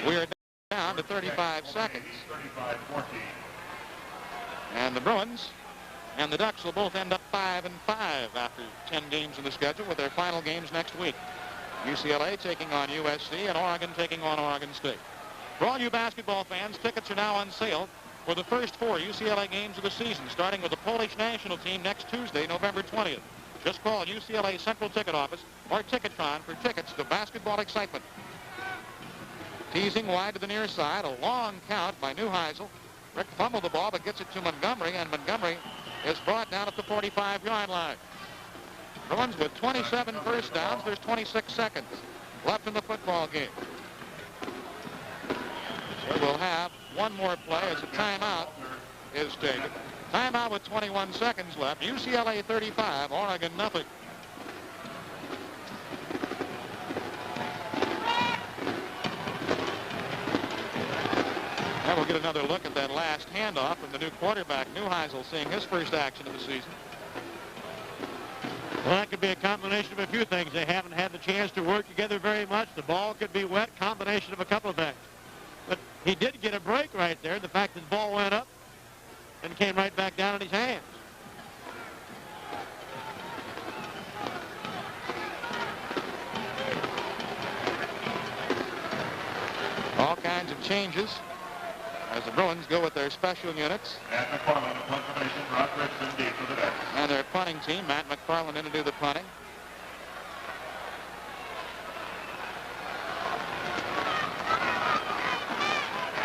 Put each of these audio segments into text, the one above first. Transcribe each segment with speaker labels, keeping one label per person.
Speaker 1: We are down to 35 seconds. And the Bruins and the Ducks will both end up 5-5 after 10 games in the schedule, with their final games next week. UCLA taking on USC and Oregon taking on Oregon State. For all you basketball fans, tickets are now on sale for the first 4 UCLA games of the season, starting with the Polish national team next Tuesday, November 20th. Just call UCLA Central Ticket Office or Ticketron for tickets to basketball excitement. Teasing wide to the near side, a long count by Neuheisel. Rick fumbled the ball but gets it to Montgomery, and Montgomery is brought down at the 45-yard line. Bruins with 27 first downs. There's 26 seconds left in the football game. So we'll have one more play as a timeout is taken. Timeout with 21 seconds left. UCLA 35, Oregon nothing. Now we'll get another look at that last handoff from the new quarterback, Neuheisel, seeing his first action of the season.
Speaker 2: Well, that could be a combination of a few things. They haven't had the chance to work together very much. The ball could be wet, combination of a couple of things. But he did get a break right there. The fact that the ball went up and came right back down in his hands.
Speaker 1: All kinds of changes as the Bruins go with their special units.
Speaker 3: Matt McFarland, the punt formation, Rock Richmond deep for the Ducks.
Speaker 1: And their punting team, Matt McFarland in to do the punting.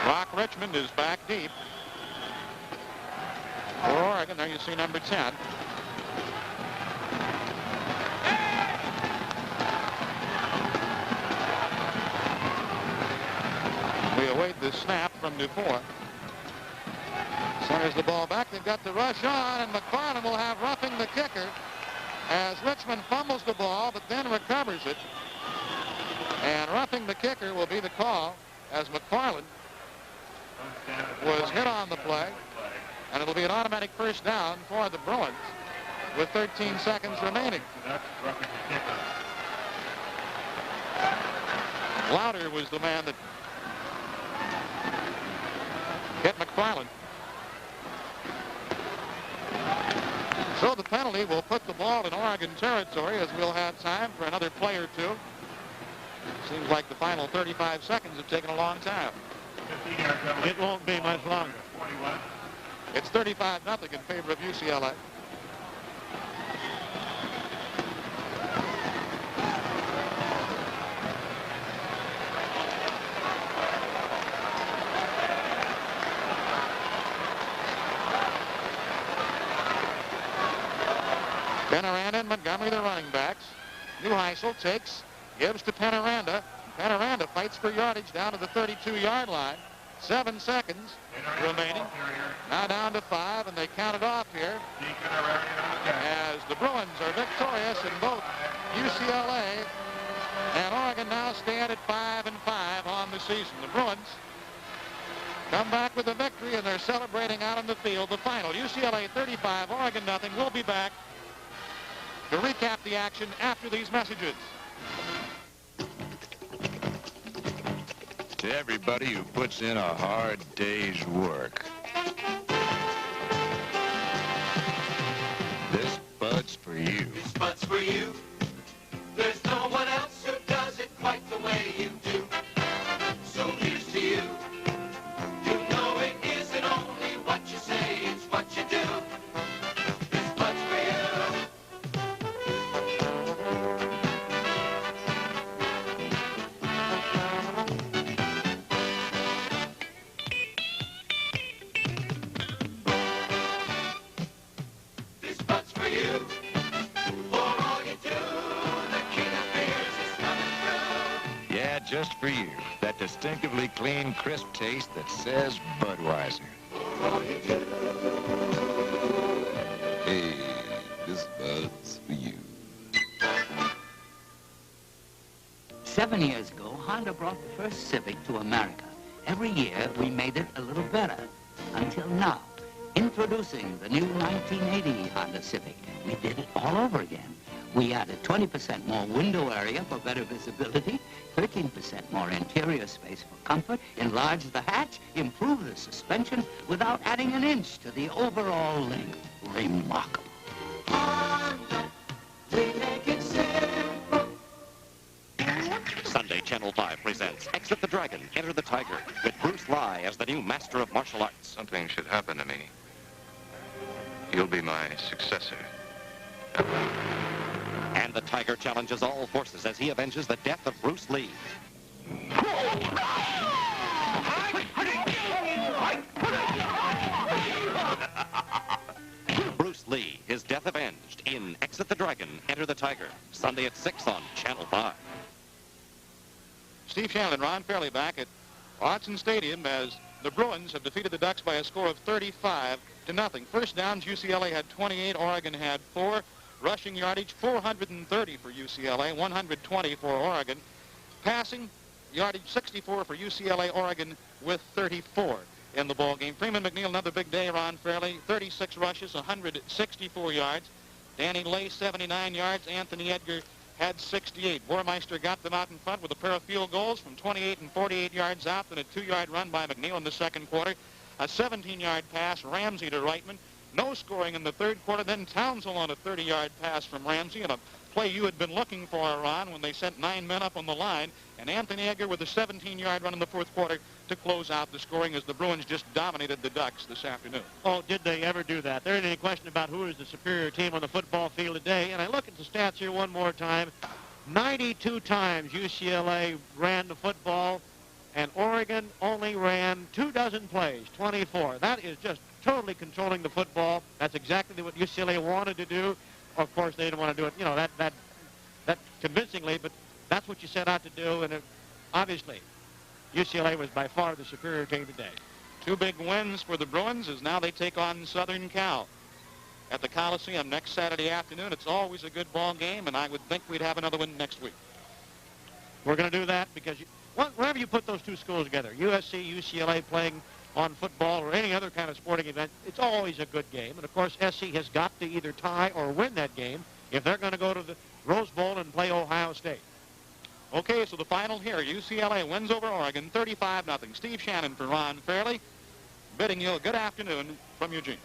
Speaker 1: Rock Richmond is back deep. For Oregon, there you see number 10. We await the snap from Dufour. Centers the ball back. They've got the rush on, and McFarland will have roughing the kicker as Richmond fumbles the ball, but then recovers it. And roughing the kicker will be the call as McFarland was hit on the play. And it'll be an automatic first down for the Bruins with 13 seconds remaining. Lauder was the man that hit McFarland. So the penalty will put the ball in Oregon territory, as we'll have time for another play or two. Seems like the final 35 seconds have taken a long time.
Speaker 2: It won't be much longer.
Speaker 1: It's 35-0 in favor of UCLA. Penaranda and Montgomery, the running backs. Neuheisel takes, gives to Penaranda. Penaranda fights for yardage down to the 32-yard line. 7 seconds remaining. Now down to 5, and they count it off here as the Bruins are victorious in both UCLA and Oregon now stand at 5-5 on the season. The Bruins come back with a victory, and they're celebrating out on the field. The final, UCLA 35, Oregon nothing. We'll be back to recap the action after these messages.
Speaker 4: To everybody who puts in a hard day's work, this Bud's for you.
Speaker 5: This Bud's for you. There's no one else who does it quite the way you do. So here's to you. You know it isn't only what you say, it's what you do. This Bud's for you. This Bud's for you. For all you do, the king of beers is coming through.
Speaker 4: Yeah, just for you. That distinctively clean, crisp taste that says Budweiser.
Speaker 5: For all you do.
Speaker 6: Hey, this Bud's for you.
Speaker 7: 7 years ago, Honda brought the first Civic to America. Every year, we made it a little better. Until now. Introducing the new 1980 Honda Civic. We did it all over again. We added 20% more window area for better visibility, 13% more interior space for comfort, enlarged the hatch, improved the suspension without adding an inch to the overall length. Remarkable.
Speaker 5: Honda, we make it simple.
Speaker 8: Sunday, Channel 5 presents Exit the Dragon, Enter the Tiger, with Bruce Lee as the new master of martial arts.
Speaker 9: Something should happen to me. You'll be my successor.
Speaker 8: And the Tiger challenges all forces as he avenges the death of Bruce Lee. Bruce Lee, his death avenged in Exit the Dragon, Enter the Tiger, Sunday at 6 on Channel 5.
Speaker 1: Steve Shannon and Ron Fairley back at Autzen Stadium as the Bruins have defeated the Ducks by a score of 35-0. First downs, UCLA had 28, Oregon had 4. Rushing yardage, 430 for UCLA, 120 for Oregon. Passing yardage, 64 for UCLA, Oregon with 34 in the ball game. Freeman McNeil, another big day. Ron Fairley, 36 rushes, 164 yards. Danny Lay, 79 yards. Anthony Edgar had 68. Bormeister got them out in front with a pair of field goals from 28 and 48 yards out, then a 2-yard run by McNeil in the second quarter. A 17-yard pass, Ramsey to Reitman. No scoring in the third quarter. Then Townsend on a 30-yard pass from Ramsey, and a play you had been looking for, Ron, when they sent 9 men up on the line. And Anthony Edgar with a 17-yard run in the fourth quarter to close out the scoring as the Bruins just dominated the Ducks this afternoon.
Speaker 2: Oh, did they ever do that? There ain't any question about who is the superior team on the football field today. And I look at the stats here one more time. 92 times UCLA ran the football, and Oregon only ran 24 plays, 24. That is just totally controlling the football. That's exactly what UCLA wanted to do. Of course, they didn't want to do it, you know, that convincingly, but that's what you set out to do, and obviously, UCLA was by far the superior team today.
Speaker 1: 2 big wins for the Bruins as now they take on Southern Cal at the Coliseum next Saturday afternoon. It's always a good ball game, and I would think we'd have another one next week.
Speaker 2: We're going to do that because whenever you put those two schools together, USC, UCLA playing on football or any other kind of sporting event, it's always a good game. And, of course, SC has got to either tie or win that game if they're going to go to the Rose Bowl and play Ohio State.
Speaker 1: Okay, so the final here, UCLA wins over Oregon, 35-0. Steve Shannon for Ron Fairley, bidding you a good afternoon from Eugene.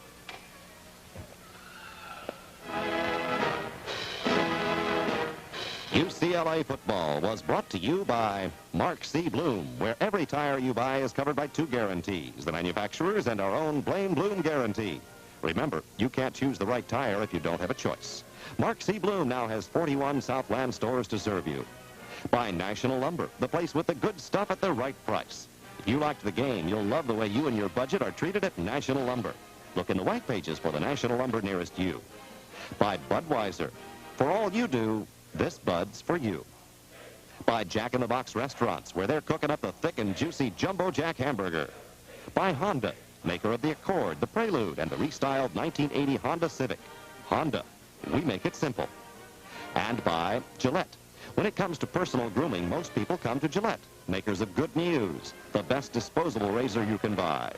Speaker 8: UCLA football was brought to you by Mark C. Bloom, where every tire you buy is covered by 2 guarantees, the manufacturer's and our own Blaine Bloom guarantee. Remember, you can't choose the right tire if you don't have a choice. Mark C. Bloom now has 41 Southland stores to serve you. By National Lumber, the place with the good stuff at the right price. If you liked the game, you'll love the way you and your budget are treated at National Lumber. Look in the white pages for the National Lumber nearest you. By Budweiser, for all you do, this Bud's for you. By Jack in the Box restaurants, where they're cooking up the thick and juicy Jumbo Jack hamburger. By Honda, maker of the Accord, the Prelude, and the restyled 1980 Honda Civic. Honda, we make it simple. And by Gillette. When it comes to personal grooming, most people come to Gillette, makers of Good News, the best disposable razor you can buy.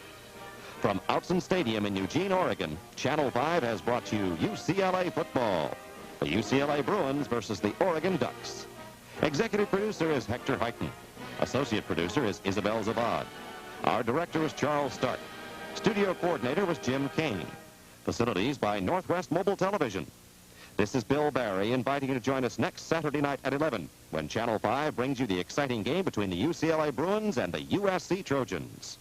Speaker 8: From Autzen Stadium in Eugene, Oregon, Channel 5 has brought you UCLA football. The UCLA Bruins versus the Oregon Ducks. Executive producer is Hector Heighton. Associate producer is Isabel Zabad. Our director is Charles Stark. Studio coordinator was Jim Kane. Facilities by Northwest Mobile Television. This is Bill Barry inviting you to join us next Saturday night at 11 when Channel 5 brings you the exciting game between the UCLA Bruins and the USC Trojans.